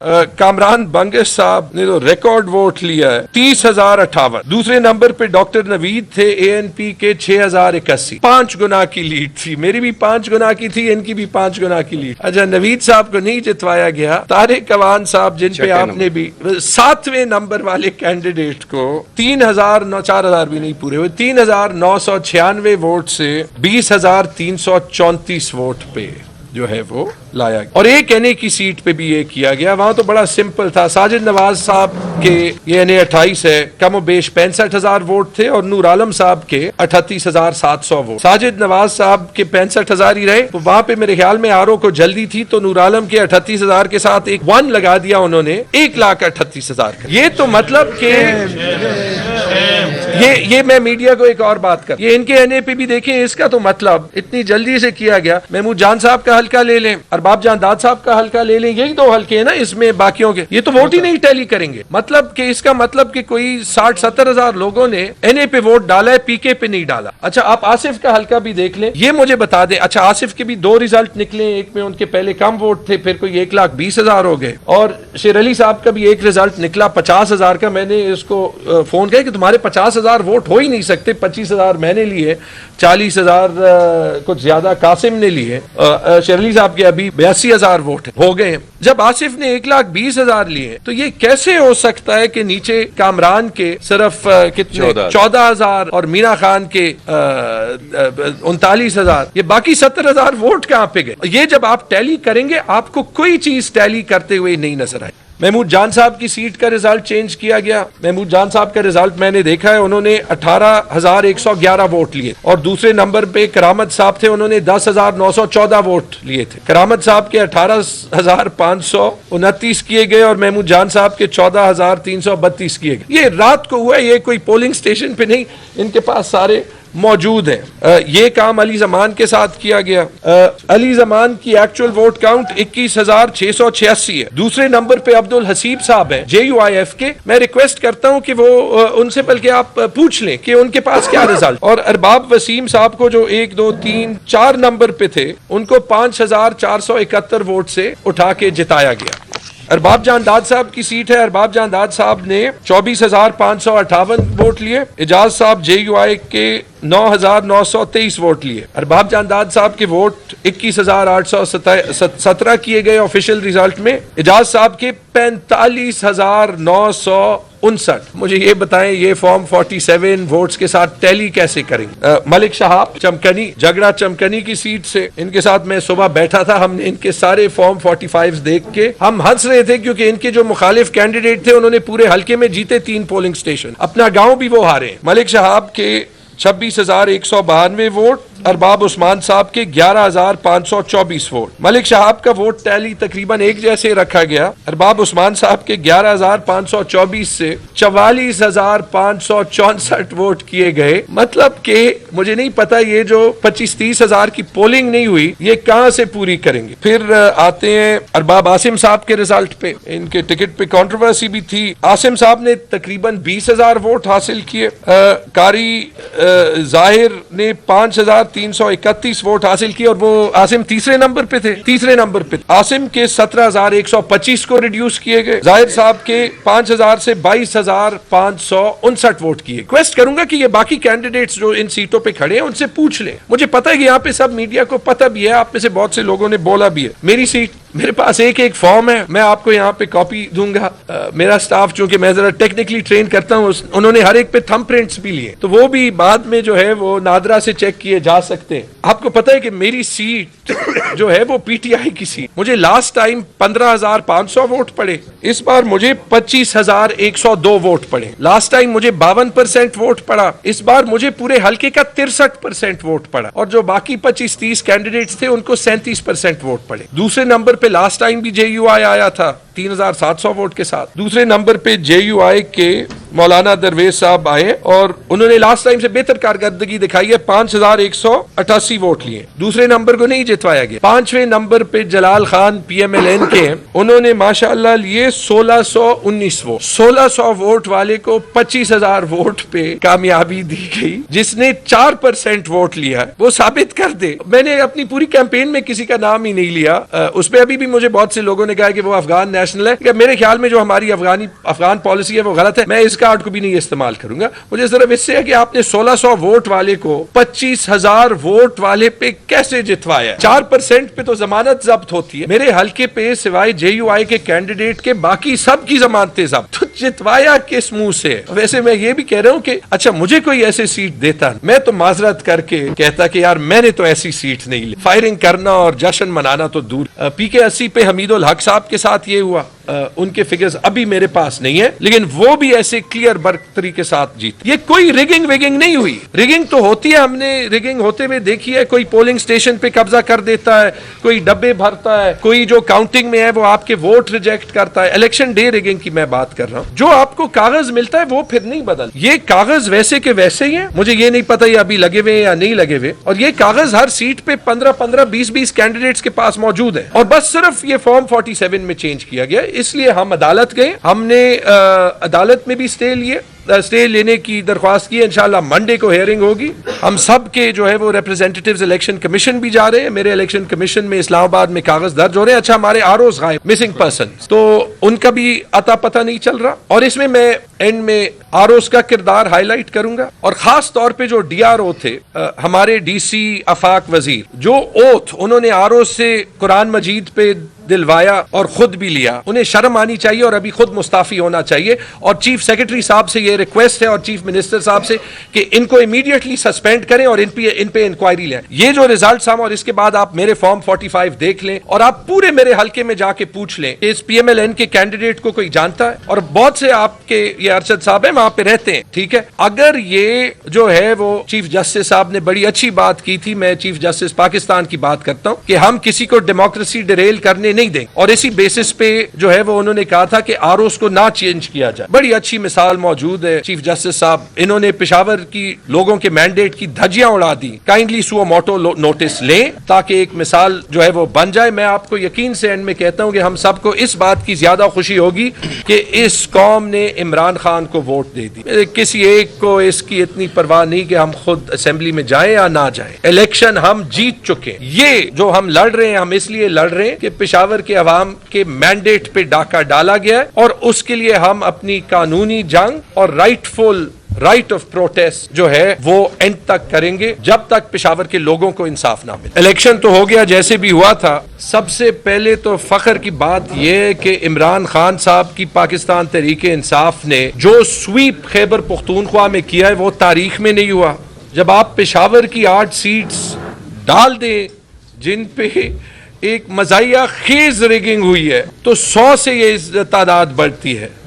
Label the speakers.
Speaker 1: कामरान बंगश साहब ने तो रिकॉर्ड वोट लिया है 30,058। दूसरे नंबर पे डॉक्टर नवीद थे ANP के 6,081। 5 गुना की लीड थी। मेरी भी 5 गुना की थी, इनकी भी 5 गुना की लीड। अच्छा, नवीद साहब को नहीं जितवाया गया। तारिक अवान साहब जिन पे आपने भी 7वें नंबर वाले कैंडिडेट को 4,000 भी नहीं पूरे हुए, 3,996 वोट से 20,334 वोट पे जो है वो लाया गया। और एक NA की सीट पे भी ये किया गया। वहां तो बड़ा सिंपल था। साजिद नवाज साहब के ये NA 28 है, कम बेश 65,000 वोट थे और नूर आलम साहब के 38,700 वोट। साजिद नवाज साहब के 65,000 ही रहे, तो वहां पे मेरे ख्याल में RO को जल्दी थी, तो नूर आलम के 38,000 के साथ एक 1 लगा दिया उन्होंने, 1,38,000 का। ये तो मतलब के ये मैं मीडिया को एक और बात कर, ये इनके NA पे भी देखें, इसका तो मतलब इतनी जल्दी से किया गया। महमूद जान साहब का हल्का ले लें, अरबाब जान दाद साहब का हल्का ले लें, यही 2 हल्के हैं ना इसमें, बाकियों के ये तो वोट ही नहीं टैली करेंगे। मतलब कि इसका मतलब कि कोई 60-70 हजार लोगों ने NA पे वोट डाला है, PK पे नहीं डाला। अच्छा, आप आसिफ का हल्का भी देख लें, ये मुझे बता दें। अच्छा, आसिफ के भी 2 रिजल्ट निकले, एक में उनके पहले कम वोट थे, फिर कोई 1,20,000 हो गए, और शेर अली साहब का भी एक रिजल्ट निकला 50,000 का। मैंने इसको फोन किया कि तुम्हारे 50,000 वोट हो ही नहीं सकते, 25,000 मैंने लिए, 40,000 कुछ ज्यादा कासिम ने लिए, शेर अली साहब के अभी 82,000 वोट हो गए। जब आसिफ ने 1,20,000 लिए, तो ये कैसे हो सकता है कि नीचे कामरान के सिर्फ कितने 14,000 और मीना खान के 39,000, ये बाकी 70,000 वोट कहां पे गए? ये जब आप टैली करेंगे आपको कोई चीज टैली करते हुए नहीं नजर आए। महमूद जान साहब की सीट का रिजल्ट चेंज किया गया। महमूद जान साहब का रिजल्ट मैंने देखा है, उन्होंने 18,111 वोट लिए, और दूसरे नंबर पे करामत साहब थे, उन्होंने 10,914 वोट लिए थे। करामत साहब के 18,529 किए गए और महमूद जान साहब के 14,332 किए गए। ये रात को हुआ, ये कोई पोलिंग स्टेशन पे नहीं, इनके पास सारे मौजूद है। ये काम अली जमान के साथ किया गया। अली जमान की एक्चुअल वोट काउंट 21,686 है। दूसरे नंबर पे अब्दुल हसीब साहब हैं JUIF के। मैं रिक्वेस्ट करता हूं कि वो उनसे बल्कि आप पूछ लें कि उनके पास क्या रिजल्ट। और अरबाब वसीम साहब को जो 1, 2, 3, 4 नंबर पे थे, उनको 5,471 वोट से उठा के जिताया गया। अरबाब जान दाद साहब की सीट है। अरबाब जान दाद साहब ने 24,558 वोट लिए। एजाज साहब JUI के 9,923 वोट लिए। अरबाब जान दाद साहब के वोट 21,817 किए गए ऑफिशियल रिजल्ट में। एजाज साहब के 45,959। मुझे ये बताएं, ये फॉर्म 47 वोट्स के साथ टैली कैसे करेंगे? मलिक शहाब चमकनी, झगड़ा चमकनी की सीट से, इनके साथ मैं सुबह बैठा था, हमने इनके सारे फॉर्म 45 देख के हम हंस रहे थे, क्योंकि इनके जो मुखालिफ कैंडिडेट थे उन्होंने पूरे हल्के में जीते 3 पोलिंग स्टेशन, अपना गांव भी वो हारे। मलिक शहाब के 26,192 वोट, अरबाब उस्मान साहब के 11,524 वोट। मलिक शहाब का वोट टैली तकरीबन एक जैसे रखा गया। अरबाब उस्मान साहब के 11,524 से 44,564 वोट किए गए। मतलब कि मुझे नहीं पता ये जो 25-30 हजार की पोलिंग नहीं हुई, ये कहां से पूरी करेंगे। फिर आते हैं अरबाब आसिम साहब के रिजल्ट पे। इनके टिकट पे कंट्रोवर्सी भी थी। आसिम साहब ने तकरीबन 20,000 वोट हासिल किए। कारी जाहिर ने 5,331 वोट हासिल किए, और वो आसिम तीसरे नंबर पे थे। आसिम के 17,125 को रिड्यूस किए गए। जाहिर साहब के 5,000 से 22,559 वोट किए। रिक्वेस्ट करूंगा कि ये बाकी कैंडिडेट्स जो इन सीटों पे खड़े हैं उनसे पूछ लें। मुझे पता है कि यहाँ पे सब मीडिया को पता भी है, आप में से बहुत से लोगों ने बोला भी है। मेरी सीट, मेरे पास एक फॉर्म है, मैं आपको यहाँ पे कॉपी दूंगा। मेरा स्टाफ, चूंकि मैं जरा टेक्निकली ट्रेन करता हूँ, उन्होंने हर एक पे थंब प्रिंट्स भी लिए, तो वो भी बाद में जो है वो नादरा से चेक किए जा सकते हैं। आपको पता है कि मेरी सीट जो है वो PTI की सीट, मुझे लास्ट टाइम 15,500 वोट पड़े, इस बार मुझे 25,102 वोट पड़े। लास्ट टाइम मुझे 52% वोट पड़ा, इस बार मुझे पूरे हल्के का 63% वोट पड़ा, और जो बाकी 25-30 कैंडिडेट्स थे उनको 37% वोट पड़े। दूसरे नंबर पे लास्ट टाइम भी JUI आया था 3,700 वोट के साथ। दूसरे नंबर पे JUI के मौलाना दरवेश साहब आए और उन्होंने लास्ट टाइम से बेहतर कारकर्दगी दिखाई है, 5188 वोट लिए। दूसरे नंबर को नहीं जितवाया गया। 5वें नंबर पे जलाल खान PMLN के, उन्होंने माशाअल्लाह लिए 1619 वोट। 1600 वोट वाले को 25,000 वोट पे कामयाबी दी गई। जिसने 4% वोट लिया वो साबित कर दे। मैंने अपनी पूरी कैंपेन में किसी का नाम ही नहीं लिया। उस पर अभी भी मुझे बहुत से लोगों ने कहा कि वो अफगान नेशनल है। मेरे ख्याल में जो हमारी अफगान पॉलिसी है वो गलत है। मैं इस कार्ड को भी नहीं इस्तेमाल करूंगा। मुझे सिर्फ इससे है कि आपने 1600 वोट वाले को 25,000 वोट वाले पे कैसे जितवाया। 4% पे तो जमानत जब्त होती है। मेरे हल्के पे सिवाय JUI के कैंडिडेट के बाकी सब की जमानतें जब्त। तो जितवाया किस मुंह से? वैसे मैं ये भी कह रहा हूं कि अच्छा मुझे कोई ऐसी सीट देता, मैं तो माजरत करके कहता कि यार मैंने तो ऐसी सीट नहीं ली। फायरिंग करना और जश्न मनाना तो दूर। PK 80 पे हमीदुल हक साहब के साथ ये हुआ। उनके फिगर्स अभी मेरे पास नहीं है, लेकिन वो भी ऐसे क्लियर बर्तरी के साथ जीत। ये कोई रिगिंग विगिंग नहीं हुई। रिगिंग तो होती है, हमने रिगिंग होते हुए देखी है। कोई पोलिंग स्टेशन पे कब्जा कर देता है, कोई डब्बे भरता है, कोई जो काउंटिंग में है वो आपके वोट रिजेक्ट करता है। इलेक्शन डे रिगिंग की मैं बात कर रहा हूं। जो आपको कागज मिलता है वो फिर नहीं बदल। ये कागज वैसे के वैसे ही है। मुझे ये नहीं पता ये अभी लगे हुए या नहीं लगे हुए। और ये कागज हर सीट पे 15-15, 20-20 कैंडिडेट्स के पास मौजूद है। और बस सिर्फ ये फॉर्म 47 में चेंज किया गया। इसलिए हम अदालत गए। हमने अदालत में भी स्टे लेने की दरख्वास्त की है। इंशाल्लाह मंडे को हियरिंग होगी। हम सब के जो है वो रिप्रेजेंटेटिव्स इलेक्शन कमीशन भी जा रहे हैं। मेरे इलेक्शन कमीशन में इस्लामाबाद में कागज दर्ज हो रहे हैं। अच्छा हमारे ROs गायब, मिसिंग पर्सन, तो उनका भी अता पता नहीं चल रहा। और इसमें मैं एंड में ROs का किरदार हाईलाइट करूंगा। और खास तौर पे जो DRO थे, हमारे DC आफाक वजीर, जो ओथ उन्होंने ROs से कुरान मजीद पे दिलवाया और खुद भी लिया, उन्हें शर्म आनी चाहिए और अभी खुद मुस्ताफी होना चाहिए। और चीफ सेक्रेटरी साहब से ये रिक्वेस्ट है और चीफ मिनिस्टर साहब से कि इनको इमीडिएटली सस्पेंड करें और इन पे इंक्वायरी लें। ये जो रिजल्ट्स हम, और इसके बाद आप मेरे फॉर्म 45 देख लें और आप पूरे मेरे हल्के में जाके पूछ लें कि इस PMLN के कैंडिडेट को कोई जानता है। और बहुत से आपके ये अरशद साहब है वहां पे रहते हैं, ठीक है। अगर ये जो है वो चीफ जस्टिस साहब ने बड़ी अच्छी बात की थी, मैं चीफ जस्टिस पाकिस्तान की बात करता हूं, कि हम किसी को डेमोक्रेसी डिरेल करने नहीं देंगे। और इसी बेसिस पे जो है वो उन्होंने कहा था कि ROs को ना चेंज किया जाए। बड़ी अच्छी मिसाल मौजूद है। चीफ जस्टिस साहब, इन्होंने पेशावर की लोगों के मैंडेट की धज्जियां उड़ा दी। काइंडली सुओ मोटो नोटिस लें ताकि एक मिसाल जो है वो बन जाए। मैं आपको यकीन से एंड में कहता हूं कि हम सबको इस बात की ज्यादा खुशी होगी कि इस कौम ने इमरान खान को वोट दे दी। किसी एक को इसकी इतनी परवाह नहीं कि हम खुद असेंबली में जाएं या ना जाएं। इलेक्शन हम जीत चुके। ये जो हम लड़ रहे हैं, हम इसलिए लड़ रहे हैं कि पेशावर के अवाम के मैंडेट पे डाका डाला गया है और उसके लिए हम अपनी कानूनी जंग और राइट ऑफ प्रोटेस्ट जो है वो एंड तक करेंगे, जब तक पेशावर के लोगों को इंसाफ ना मिले। इलेक्शन तो हो गया जैसे भी हुआ था। सबसे पहले तो फख्र की बात यह है कि इमरान खान साहब की पाकिस्तान तहरीक इंसाफ ने जो स्वीप खैबर पख्तूनख्वा में किया है वो तारीख में नहीं हुआ। जब आप पेशावर की 8 सीट्स डाल दें जिन पे एक मजाया खेज रिगिंग हुई है, तो 100 से ये तादाद बढ़ती है।